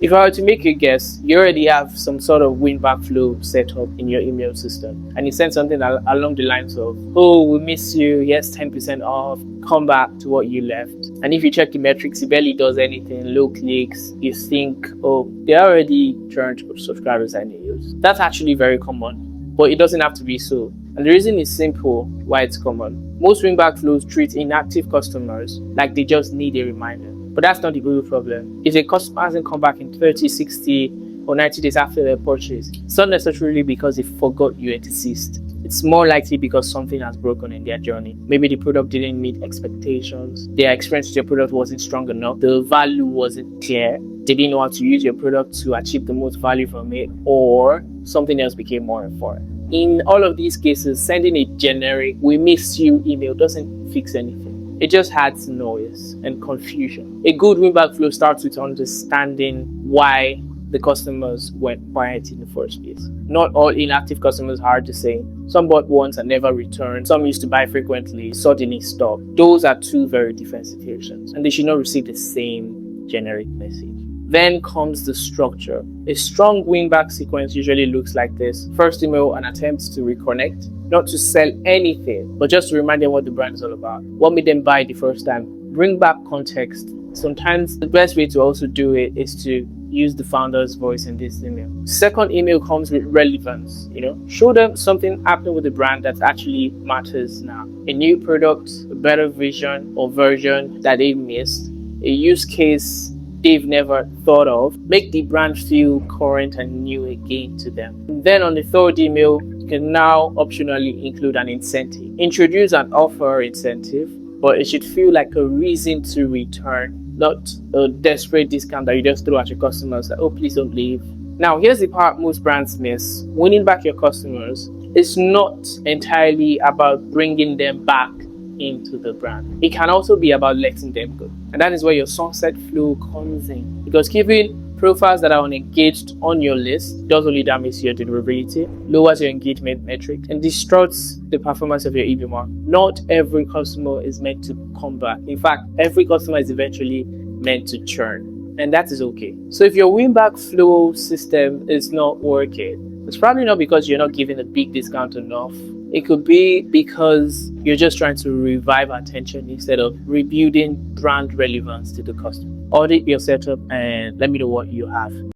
If I were to make a guess, you already have some sort of winback flow set up in your email system, and you send something along the lines of, "Oh, we miss you. Yes, 10% off. Come back to what you left." And if you check the metrics, it barely does anything. Low clicks. You think, "Oh, they already turned subscribers I use." That's actually very common, but it doesn't have to be so. And the reason is simple why it's common. Most winback flows treat inactive customers like they just need a reminder. But that's not the real problem. If a customer hasn't come back in 30, 60, or 90 days after their purchase, it's not necessarily because they forgot you exist. It's more likely because something has broken in their journey. Maybe the product didn't meet expectations, their experience with your product wasn't strong enough, the value wasn't clear, they didn't know how to use your product to achieve the most value from it, or something else became more important. In all of these cases, sending a generic "we miss you" email doesn't fix anything. It just adds noise and confusion. A good winback flow starts with understanding why the customers went quiet in the first place. Not all inactive customers are the same. Some bought once and never returned. Some used to buy frequently, suddenly stopped. Those are two very different situations, and they should not receive the same generic message. Then comes the structure. A strong winback sequence usually looks like this. First email, an attempt to reconnect, not to sell anything, but just to remind them what the brand is all about, what made them buy the first time. Bring back context. Sometimes the best way to also do it is to use the founder's voice in this email. Second email comes with relevance. Show them something happening with the brand that actually matters now. A new product, a better vision or version that they missed, a use case they've never thought of. Make the brand feel current and new again to them. And then on the third email, you can now optionally include an incentive. Introduce an offer incentive, but it should feel like a reason to return, not a desperate discount that you just throw at your customers like, "Oh, please don't leave." Now, here's the part most brands miss. Winning back your customers is not entirely about bringing them back into the brand. It can also be about letting them go. And that is where your sunset flow comes in. Because keeping profiles that are unengaged on your list does only damage your deliverability, lowers your engagement metric, and distorts the performance of your EBMR. Not every customer is meant to come back. In fact, every customer is eventually meant to churn, and that is okay. So if your winback flow system is not working, it's probably not because you're not giving a big discount enough. It could be because you're just trying to revive attention instead of rebuilding brand relevance to the customer. Audit your setup and let me know what you have.